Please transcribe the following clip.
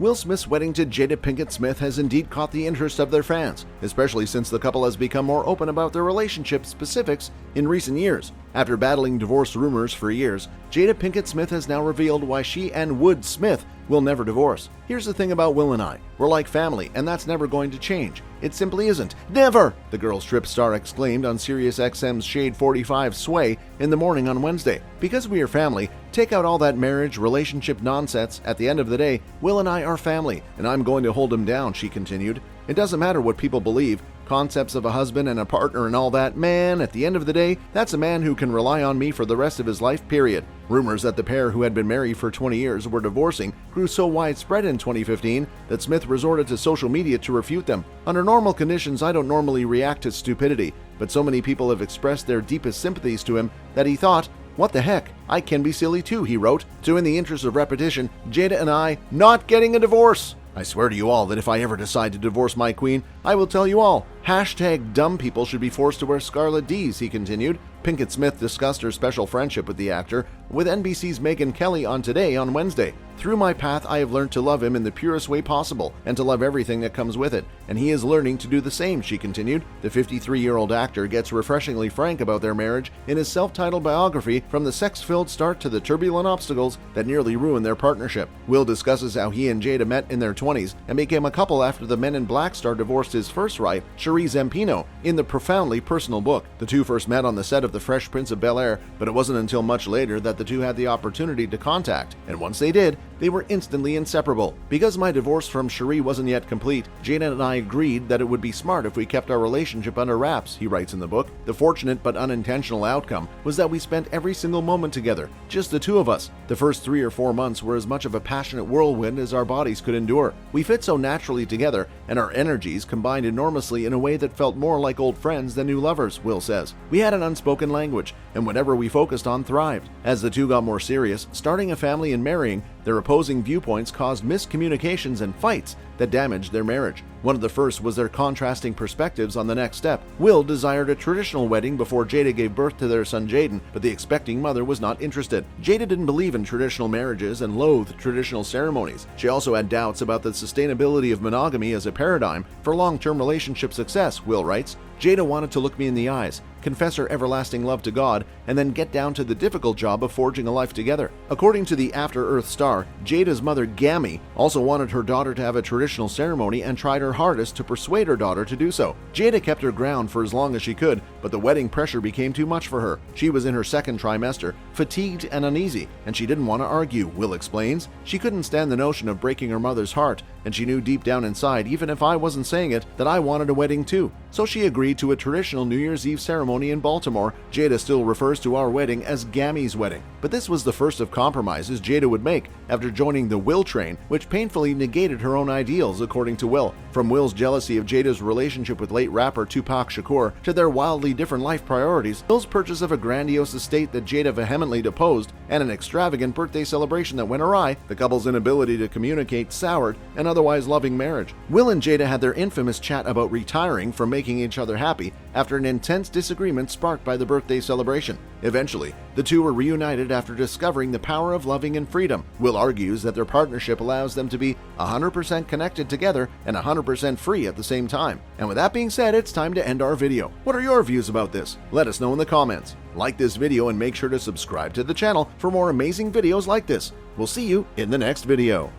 Will Smith's wedding to Jada Pinkett Smith has indeed caught the interest of their fans, especially since the couple has become more open about their relationship specifics in recent years. After battling divorce rumors for years, Jada Pinkett Smith has now revealed why she and Wood Smith will never divorce. Here's the thing about Will and I. We're like family, and that's never going to change. It simply isn't. Never! The Girls Trip star exclaimed on SiriusXM's Shade 45 Sway in the morning on Wednesday. Because we are family, take out all that marriage, relationship nonsense. At the end of the day, Will and I are family, and I'm going to hold him down, she continued. It doesn't matter what people believe. Concepts of a husband and a partner and all that, man, at the end of the day, that's a man who can rely on me for the rest of his life, period. Rumors that the pair, who had been married for 20 years, were divorcing grew so widespread in 2015 that Smith resorted to social media to refute them. Under normal conditions, I don't normally react to stupidity, but so many people have expressed their deepest sympathies to him that he thought, what the heck, I can be silly too, he wrote. So in the interest of repetition, Jada and I, not getting a divorce. I swear to you all that if I ever decide to divorce my queen, I will tell you all. #dumb people should be forced to wear scarlet Ds, he continued. Pinkett Smith discussed her special friendship with the actor with NBC's Megyn Kelly on Today on Wednesday. Through my path, I have learned to love him in the purest way possible and to love everything that comes with it, and he is learning to do the same, she continued. The 53-year-old actor gets refreshingly frank about their marriage in his self-titled biography, from the sex-filled start to the turbulent obstacles that nearly ruined their partnership. Will discusses how he and Jada met in their 20s and became a couple after the Men in Black star divorced his first wife, Cherie Zampino, in the profoundly personal book. The two first met on the set of The Fresh Prince of Bel-Air, but it wasn't until much later that the two had the opportunity to contact, and once they did, they were instantly inseparable. Because my divorce from Cherie wasn't yet complete, Jada and I agreed that it would be smart if we kept our relationship under wraps, he writes in the book. The fortunate but unintentional outcome was that we spent every single moment together, just the two of us. The first 3 or 4 months were as much of a passionate whirlwind as our bodies could endure. We fit so naturally together, and our energies combined enormously in a way that felt more like old friends than new lovers, Will says. We had an unspoken language, and whatever we focused on thrived. As the two got more serious, starting a family and marrying, their opposing viewpoints caused miscommunications and fights that damaged their marriage. One of the first was their contrasting perspectives on the next step. Will desired a traditional wedding before Jada gave birth to their son Jaden, but the expecting mother was not interested. Jada didn't believe in traditional marriages and loathed traditional ceremonies. She also had doubts about the sustainability of monogamy as a paradigm for long-term relationship success, Will writes. Jada wanted to look me in the eyes, confess her everlasting love to God, and then get down to the difficult job of forging a life together. According to the After Earth star, Jada's mother, Gammy, also wanted her daughter to have a traditional ceremony and tried her hardest to persuade her daughter to do so. Jada kept her ground for as long as she could, but the wedding pressure became too much for her. She was in her second trimester, fatigued and uneasy, and she didn't want to argue, Will explains. She couldn't stand the notion of breaking her mother's heart, and she knew deep down inside, even if I wasn't saying it, that I wanted a wedding too. So she agreed to a traditional New Year's Eve ceremony in Baltimore. Jada still refers to our wedding as Gammy's wedding. But this was the first of compromises Jada would make after joining the Will train, which painfully negated her own ideals, according to Will. From Will's jealousy of Jada's relationship with late rapper Tupac Shakur to their wildly different life priorities, Will's purchase of a grandiose estate that Jada vehemently opposed, and an extravagant birthday celebration that went awry, the couple's inability to communicate soured an otherwise loving marriage. Will and Jada had their infamous chat about retiring from making each other happy after an intense disagreement sparked by the birthday celebration. Eventually, the two were reunited after discovering the power of loving and freedom. Will argues that their partnership allows them to be 100% connected together and 100% free at the same time. And with that being said, it's time to end our video. What are your views about this? Let us know in the comments. Like this video and make sure to subscribe to the channel for more amazing videos like this. We'll see you in the next video.